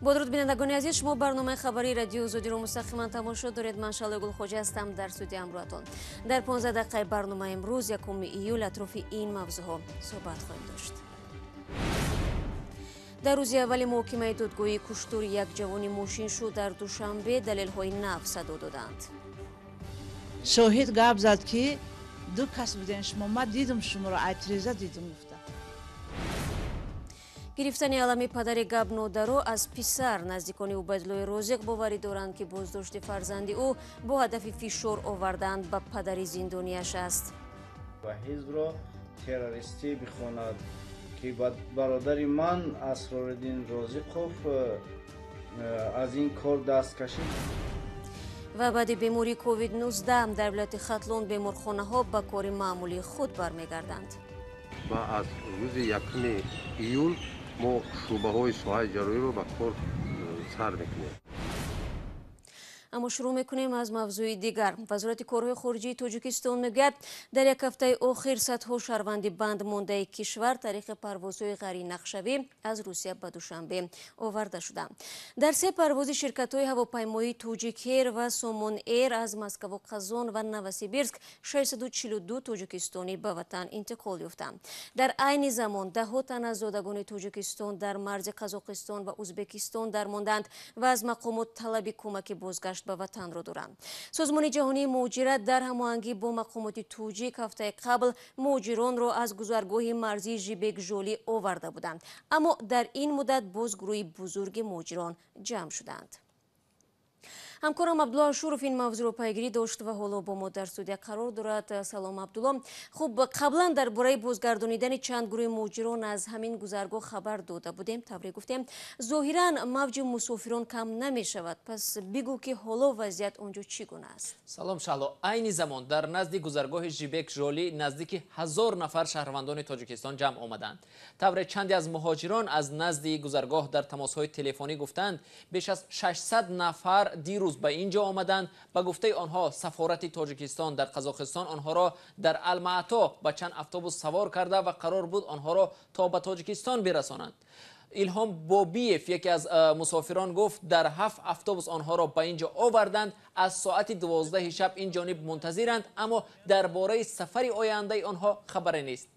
با درود بینندگان عزیز، شما برنامه خبری رادیو ازودی رو مستقیما تماشا دارید. من شعله گلخوجه هستم در استودیو همراهتون. در 15 دقیقه برنامه امروز یکم ایول اطراف این موضوع صحبت خواهیم داشت. در روز اول مухокимаи دادگاهی کشتاری یک جوان ماشین شو در دوشنبه دلیل‌های نفی صدا دادند. شاهد گپ زد که دو کس بودن، شما من دیدم شما را اعتراض دیدم گفته. گرفتن علمی پدر گبنودارو از پسر نزدیکان عبیدالله رازق باوری دارند که بازداشت فرزند او با هدف فشار آوردن به پدر زندانیش است. و حزب را تروریستی بخواند که برادر من اسرارالدین رازقوف از این کار دست کشید. و بعد بیماری کووید 19 در ولایت ختلون بیمارخانه ها به کار معمولی خود برمیگردند. و از روز 1 ایول ما شعبه های ساحه جراحی رو به کار سر میکنیم. اما شروع میکنیم از موضوع دیگر. وزارت کارهای خارجه تاجیکستان میگوید در یک هفته اخیر صدها شهروند بند مانده کشور طریق پروازهای غیر نقشه‌ای از روسیه به دوشنبه آورده شدند. در 3 پرواز شرکت‌های هواپیمایی توجیک ایر و سومون ایر از مسکو و قزان و نوسیبیرسک 642 تاجیکستانی به وطن انتقال یافتند. در عین زمان ده‌ها تن از زادگان تاجیکستان در مرز قزاقستان و ازبکستان درماندند و از مقامات طلب کمک بازگشت به وطن را دارند. سازمان جهانی مهاجرت در هماهنگی با مقامات توجیک هفته قبل مهاجران را از گذرگاه مرزی ژیبک ژولی آورده بودند، اما در این مدت باز گروهی بزرگ مهاجران جمع شدند. همکارم عبدالله شورف این موضوع رو پیگیری داشت و حالا با ما در استودیو قرار دارد. سلام عبدالله. خب قبلا درباره بازگردانیدن چند گروه مهاجران از همین گذرگاه خبر داده بودیم، تبریک گفتیم. ظاهرا موج مسافران کم نمی شود، پس بگو که حالا وضعیت اونجا چگونه است؟ سلام شالو. عین زمان در نزد گذرگاه ژیبک ژولی نزدیک 1000 نفر شهروندان تاجیکستان جمع آمدند. طور چندی از مهاجران از نزد گذرگاه در تماس‌های تلفنی گفتند بیش از 600 نفر دیروز به اینجا آمدند. به گفته آنها سفارت تاجیکستان در قزاقستان آنها را در المعطا به چند اتوبوس سوار کرده و قرار بود آنها را تا به تاجیکستان برسانند. ایلهام بوبیف یکی از مسافران گفت در 7 اتوبوس آنها را به اینجا آوردند. از ساعت 12 شب این جانب منتظرند، اما درباره سفر آینده آنها خبری نیست.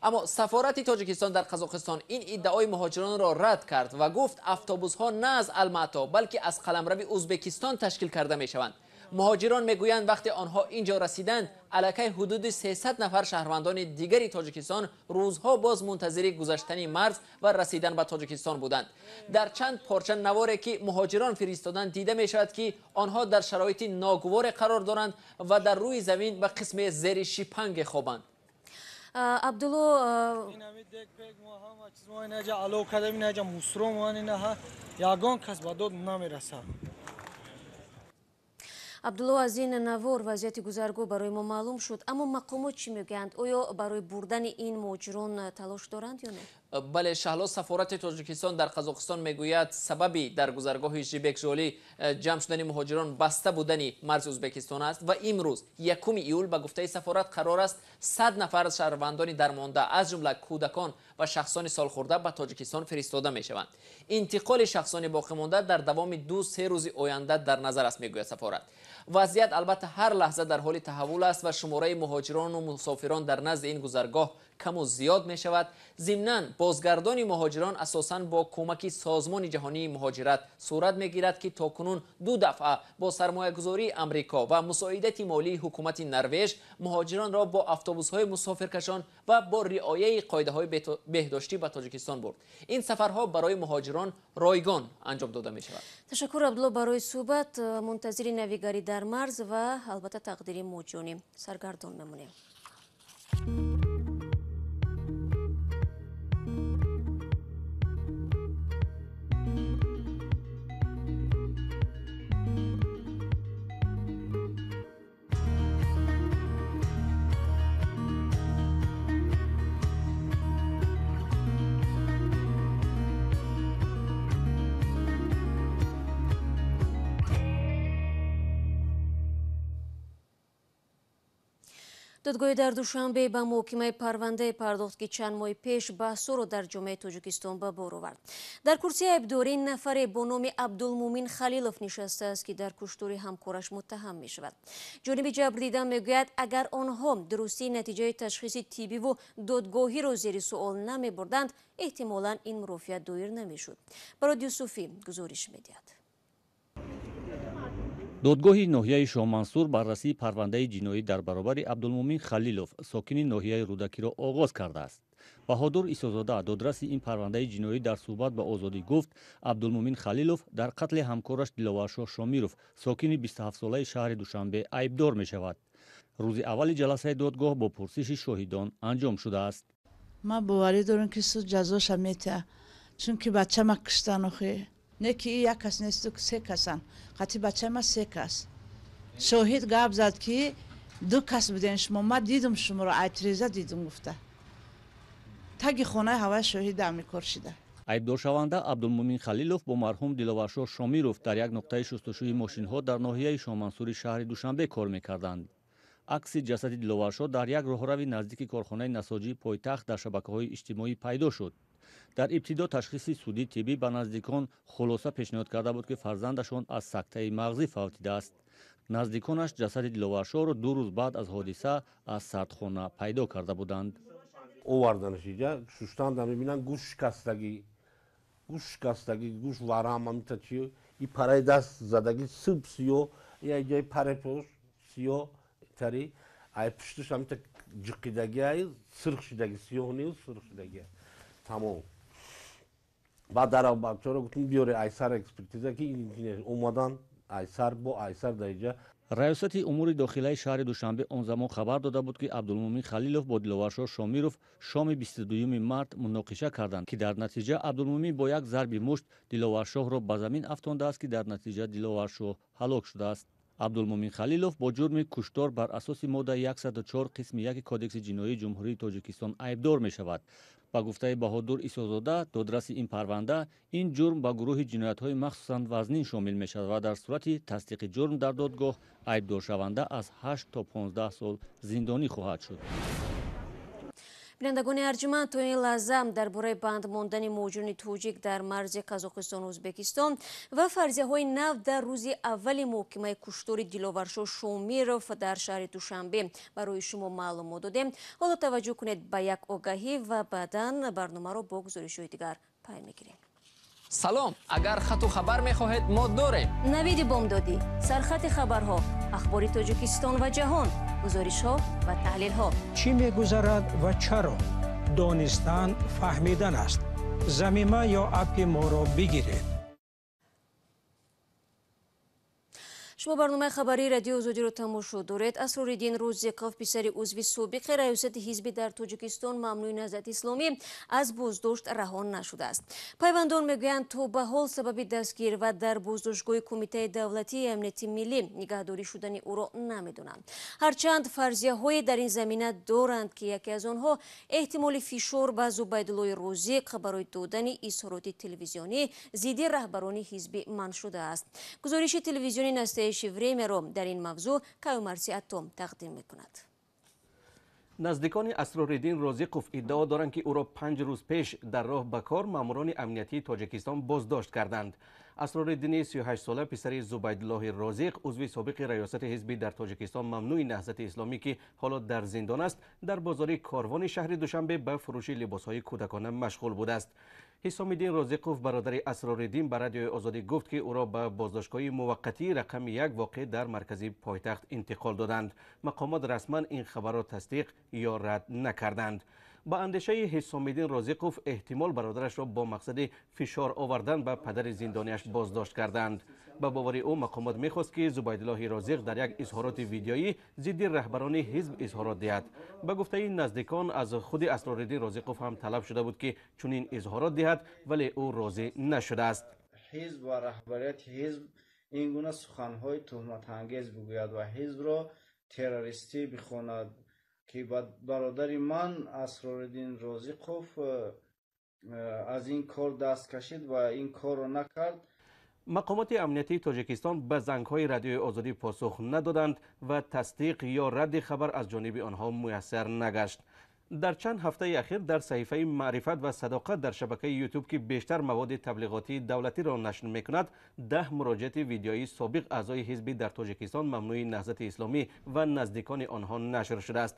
اما سفارت تاجیکستان در قزاقستان این ادعای مهاجران را رد کرد و گفت اتوبوس ها نه از المعطا بلکه از قلمرو ازبکستان تشکیل کرده می شوند. مهاجران میگویند وقتی آنها اینجا رسیدند علاکه حدود 300 نفر شهروندان دیگری تاجیکستان روزها باز منتظر گذشتن مرز و رسیدن به تاجیکستان بودند. در چند پارچه نواری که مهاجران فرستادند دیده می شود که آنها در شرایط ناگوار قرار دارند و در روی زمین به قسم زیر شیپنگ خوابند. عبدالله عبدالله از این نوار وضعیت گذرگاه برای ما معلوم شد، اما مقامات چی میگویند؟ آیا برای بردن این مهاجران تلاش دارند یا نه؟ بله شهلا، سفارت تاجیکستان در قزاقستان میگوید سببی در گذرگاه ژیبک ژولی جمع شدن مهاجران بسته بودن مرز ازبکستان است و امروز 1 ایول به گفته سفارت قرار است 100 نفر از شهروندان درمانده از جمله کودکان و شخصان سالخورده به تاجیکستان فرستاده می شوند. انتقال شخصان باقی مانده در دوام 2-3 روز آینده در نظر است میگوید سفارت. وضعیت البته هر لحظه در حال تحول است و شماره مهاجران و مسافران در نزد این گذرگاه کم و زیاد می شود. ضمناً بازگردانی مهاجران اساساً با کمک سازمان جهانی مهاجرت صورت می گیرد که تاکنون 2 دفعه با سرمایه‌گذاری امریکا و مساعدت مالی حکومت نروژ مهاجران را با اتوبوس‌های مسافرکشان و با رعایت قاعده‌های بهداشتی به تاجیکستان برد. این سفرها برای مهاجران رایگان انجام داده می شود. تشکر عبدالله برای صحبت. منتظر نویگری در مرز و البته تقدیر مهاجران سرگردان میمونیم. додгоҳи дар Душанбе ба муҳокимаи парвандаи пардохт ки чанд моҳи пеш баҳсоро дар ҷомеаи Тоҷикистон ба бор овард. Дар курсии айбдорӣ нафаре бо номи Абдулмумин Халилов нишастааст ки дар куштори ҳамкораш муттаҳам мешавад. ҷониби ҷабрдида мегӯяд, агар онҳо дурустии натиҷаи ташхиси тиббиву додгоҳиро зери суол намебурданд, эҳтимолан ин мурофиат доир намешуд. Бароди Юсуфӣ гузориш медиҳад. додгоҳи ноҳияи Шоҳмансур баррасии парвандаи ҷиноӣ дар баробари Абдулмумин Халилов, сокини ноҳияи Рӯдакиро оғоз кардааст. Баҳодур Исозода, додраси ин парвандаи ҷиноӣ дар суҳбат ба Озодӣ гуфт, Абдулмумин Халилов дар қатли ҳамкораш Диловаршоҳ Шомиров, сокини 27-солаи шаҳри Душанбе айбдор мешавад. рӯзи аввали ҷаласаи додгоҳ бо пурсиши шоҳидон анҷом шудааст. ман боварӣ дорам ки суд ҷазоша метиҳад, чунки бачама киштан охе. Не ки и як кас несту ки се касан. қатъи бачаи ман се кас. шоҳид гап зад ки ду кас буден шумо. ман дидум шуморо, айтреза дидум гуфта. таги хонаи ҳаваи шоҳид амикор шида. айбдоршаванда Абдулмумин Халилов бо марҳум Диловаршоҳ Шомиров дар як нуқтаи шустушӯи мошинҳо дар ноҳияи Шоҳмансури шаҳри Душанбе кор мекарданд. акси ҷасади Диловаршоҳ дар як роҳрави наздики корхонаи насоҷии пойтахт дар шабакаҳои иҷтимоӣ пайдо шуд. дар ибтидо ташхиси судии тиббӣ ба наздикон хулоса пешниҳод карда буд ки фарзандашон аз сактаи мағзӣ фавтидааст. наздиконаш ҷасади Диловаршоҳро 2 рӯз баъд аз ҳодиса аз сардхона пайдо карда буданд. оварданаш иҷа шуштанда мебинанд гӯш шикастагӣ, гӯш варам амита чи и параи даст задагӣ суб сиё, я ҷаи паре пош сиё тари ай пушташ амита ҷиқидагӣ ай сирх шидагӣ сиёҳ нил сирх шидагӣ тамом. баъд дар бачаро гуфтем биёре айсар экспертиза ки омадан айсар бо айсар дар иҷа. раёсати умури дохилаи шаҳри Душанбе он замон хабар дода буд ки Абдулмумин Халилов бо Диловаршоҳ Шомиров шоми 22 март муноқиша карданд ки дар натиҷа Абдулмумин бо як зарби мушт Диловаршоҳро ба замин афтондааст ки дар натиҷа Диловаршоҳ ҳалок шудааст. Абдулмумин Халилов бо ҷурми куштор бар асоси моддаи 104 қисми 1 кодекси ҷиноии ҷумҳурии Тоҷикистон айбдор мешавад. ба гуфтаи Баҳодур Исозода, додраси ин парванда, ин ҷурм ба гурӯҳи ҷиноятҳои махсусан вазнин шомил мешавад ва дар сурати тасдиқи ҷурм дар додгоҳ айбдоршаванда аз 8 то 15 сол зиндонӣ хоҳад шуд. бинандагони арҷуманд, то ин лаҳза дар бораи банд мондани муҳоҷирони тоҷик дар марзи Қазоқистону Узбекистон ва фарзияҳои нав дар рӯзи аввали муҳокимаи куштори Диловаршоҳ Шомиров дар шаҳри Душанбе барои шумо маълумот додем. ҳоло таваҷҷӯҳ кунед ба як огаҳӣ ва баъдан барномаро бо гузоришҳои дигар пай мегирем. салом, агар хату хабар мехоҳед мо дорем. навиди бомдодӣ, сархати хабарҳо, ахбори Тоҷикистон ва ҷаҳон, гузоришҳо ва таҳлилҳо. чӣ мегузарад ва чаро? донистан фаҳмидан аст. замима ё апи моро бигиред. шумо барномаи хабарии радиои Озодиро тамошо доред. Асрориддин Розиқов, писари узви собиқи раёсати ҳизби дар Тоҷикистон мамнӯи наҳзати исломӣ аз боздошт раҳо нашудааст. пайвандон мегӯянд, то ба ҳол сабаби дастгир ва дар боздоштгоҳи Кумитаи давлатии амнияти миллӣ нигаҳдорӣ шудани ӯро намедонанд. ҳарчанд фарзияҳое дар ин замина доранд ки яке аз онҳо эҳтимоли фишор ба Зубайдуллои Розиқ барои додани изҳороти телевизионӣ зидди раҳбарони ҳизбӣ манъ шудааст. гузориши телевизиони настоящее времяро дар ин мавзӯъ марзи тақдим мекунад. наздикони Асрориддин Розиқов иддао доранд ки ӯро 5 рӯз пеш дар роҳ ба кор маъмурони амниятии Тоҷикистон боздошт карданд. Асрориддини 38-сола писари Зубайдуллоҳи Розиқ, узви собиқи раёсати ҳизби дар Тоҷикистон мамнӯи наҳзати исломӣ ки ҳоло дар зиндон аст, дар бозори Корвони шаҳри Душанбе ба фурӯши либосҳои кӯдакона машғул будааст. ҳисомиддин Розиқов, бародари Асрориддин, ба радиои Озодӣ гуфт ки ӯро ба боздоштгоҳи муваққатии рақами 1 воқеъ дар маркази пойтахт интиқол доданд. мақомот расман ин хабарро тасдиқ ё рад накарданд. ба андешаи ҳисомиддин Розиқов, эҳтимол бародарашро бо мақсади фишор овардан ба падари зиндонияш боздошт карданд. ба бовари ӯ мақомот мехост ки Зубайдуллоҳи Розиқ дар як изҳороти видеоӣ зидди раҳбарони ҳизб изҳорот диҳад. ба гуфтаи наздикон, аз худи Асрориддин Розиқов ҳам талаб шуда буд ки чунин изҳорот диҳад, вале ӯ розӣ нашудааст. ҳизб ва раҳбарияти ҳизб ин гуна суханҳои тӯҳматангез бигӯяд ва ҳизбро террористӣ бихонад ки бародари ман Асрориддин Розиқов аз ин кор даст кашид ва ин корро накард. مقامات امنیتی تاجیکستان به زنگ‌های رادیوی آزادی پاسخ ندادند و تصدیق یا رد خبر از جانب آنها میسر نگشت. در چند هفته اخیر در صحیفه معرفت و صداقت در شبکه یوتیوب که بیشتر مواد تبلیغاتی دولتی را نشر میکند 10 مراجعه ویدیویی سابق اعضای حزبی در تاجیکستان ممنوع نهضت اسلامی و نزدیکان آنها نشر شده است.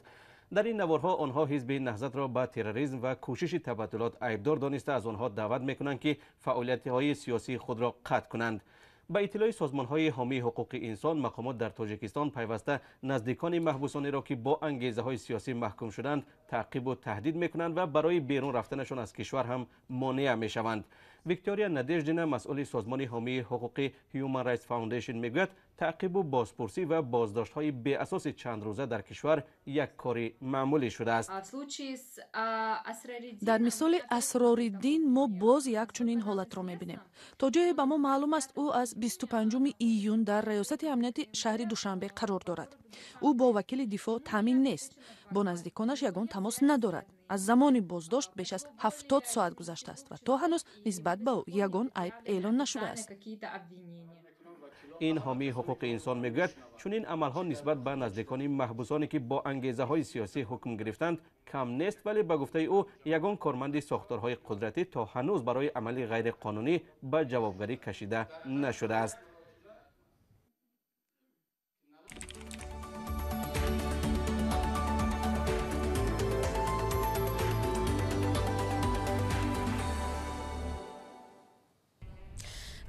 در این نوارها آنها حزب نهضت را به تروریسم و کوشش تبدلات عیبدار دانسته از آنها دعوت میکنند که فعالیت‌های سیاسی خود را قطع کنند. با اطلاع سازمان‌های حامی حقوق انسان، مقامات در تاجیکستان پیوسته نزدیکان محبوسانی را که با انگیزه‌های سیاسی محکوم شدند تعقیب و تهدید می‌کنند و برای بیرون رفتنشان از کشور هم مانع می‌شوند. ویکتوریا ندژدینا مسئول سازمان حامی حقوق هیومن رایتس فاوندیشن میگوید تعقیب و بازپرسی و بازداشت‌های بی اساس چند روزه در کشور یک کاری معمولی شده است. در مثال اسرارالدین ما باز یک چنین حالت را می‌بینیم. تا جایی به ما معلوم است او از 25 ایون در ریاست امنیت شهر دوشنبه قرار دارد. او با وکیل دفاع تامین نیست. با نزدیکانش یگان تماس ندارد. از زمان بازداشت بیش از 70 ساعت گذشته است و تا هنوز نسبت به او یگان عیب اعلان نشده است. این حامی حقوق انسان میگوید چون این عملها نسبت به نزدیکان محبوسانی که با انگیزه‌های سیاسی حکم گرفتند کم نیست، ولی به گفته او یگان کارمند ساختارهای قدرتی تا هنوز برای عمل غیر قانونی به جوابگری کشیده نشده است.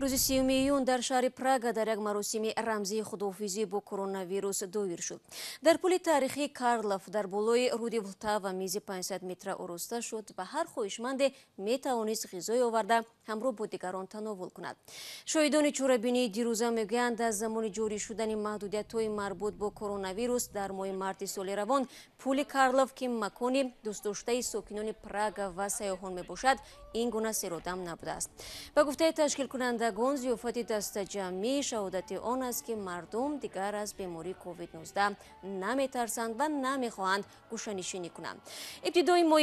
روز 30 ایون در شهر پراگ در یک مراسم رمزی خداحافظی با کرونا ویروس دایر شد. در پل تاریخی کارلوف در بالای رود ولتا و میز 500 متر آراسته شد و هر خواهشمند می توانست غذای آورده همراه با دیگران تناول کند. شاهدان چوره‌بینی دیروزه میگویند از زمان جاری شدن محدودیت‌های مربوط با کرونا ویروس در ماه مارت سال روان پل کارلوف که مکان دوست داشته ساکنان پراگ و سیاحان میباشد این گونه سرودم نبوده است. به گفته تشکیل کنندگان ضیافت دست جمعی شهادت آن است که مردم دیگر از بیماری کووید 19 نمیترسند و نمیخواهند گوشه‌نشینی کنند. ابتدای ماه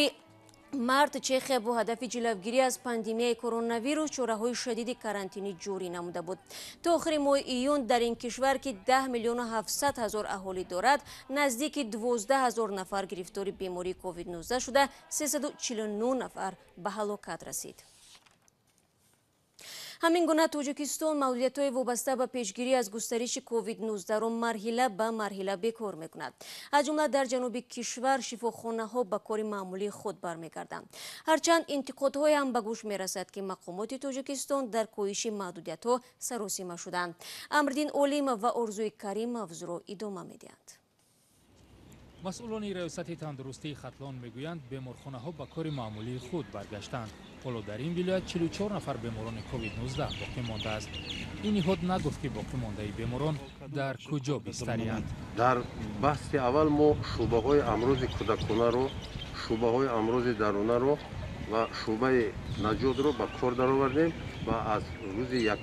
مارت چخیا با هدف جلوگیری از پاندمیای کرونا ویروس چاره‌های شدید کارانتینی جوری نموده بود. تا آخر ماه ایون در این کشور که 10,700,000 اهالی دارد نزدیک 12,000 نفر گرفتار بیماری کووید 19 شده، 349 نفر به هلاکت رسید. همین گونه تاجیکستان محدودیت‌های وابسته به پیشگیری از گسترش کووید 19 را مرحله به مرحله بکار می‌کند. از جمله در جنوب کشور شفاخانه‌ها به کار معمولی خود برمیگردند. هرچند انتقادهای هم به گوش می‌رسد که مقامات تاجیکستان در کاهش محدودیت‌ها سراسیمه شدند. امردین علیم و آرزوی کریم موضوع را ادامه می‌دهند. مسئولان ریاست تندرستی ختلان میگویند بیمارخانه‌ها به کار معمولی خود برگشتند. حالا در این ولایت 44 نفر بیماران کووید 19 باقی مانده است. این نهاد نگفت که باقی مانده بیماران در کجا بستری‌اند. در بحث اول ما شعبه‌های امراض کودکانه رو، شعبه‌های امراض درونه رو و شعبه نجات رو به کار درآوردیم و از روز 1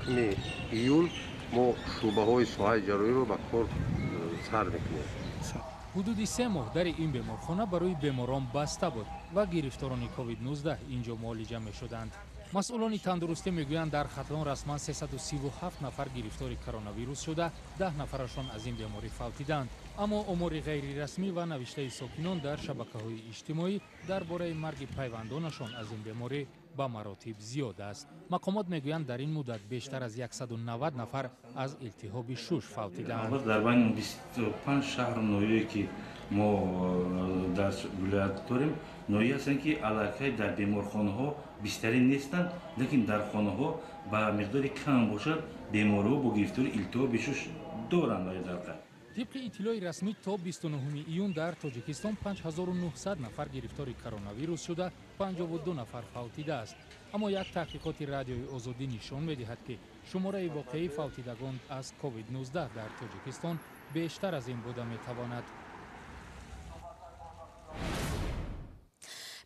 ایول ما شعبه‌های ساحه جراحی رو به کار سر می‌کنیم. حدود 3 ماه در این بیمارخانه برای بیماران بسته بود و گرفتاران کووید 19 اینجا معالجه می شدند. مسئولان تندرستی میگویند در ختلان رسما 337 نفر گرفتار کرونا ویروس شده، 10 نفرشان از این بیماری فوتیدند. اما امور غیر رسمی و نوشته ساکنان در شبکه‌های اجتماعی درباره مرگ پیوندانشان از این بیماری به مراتب زیاد است. مقامات میگویند در این مدت بیشتر از 190 نفر از التهاب شش فوتیدند. در بین 25 شهر نوعی که ما در ولایت داریم نوعی هستند که علاقه در بیمارخانه‌ها بستری نیستند، لیکن در خانه‌ها با مقدار کم باشد بیمارها با گرفتار التهاب شش دارند. طبق اطلاع رسمی تا 29 ایون در تاجیکستان 5900 نفر گرفتار کرونا ویروس شده، 52 نفر فوتیده است. اما یک تحقیقات رادیوی آزادی نشان می‌دهد که شماره واقعی فوتیدگان از کووید 19 در تاجیکستان بیشتر از این بوده می‌تواند.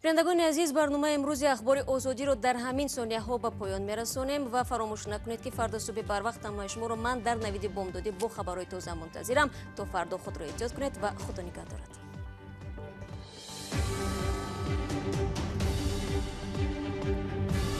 بینندگان عزیز، برنامه امروز اخبار آزادی رو در همین ثانیه ها به پایان میرسونیم و فراموش نکنید که فردا صبح بر وقت همراه شما رو من در نوید بامدادی با خبرهای تازه منتظرم. تا فردا خود را احتیاط کنید و خدا نگهدارت.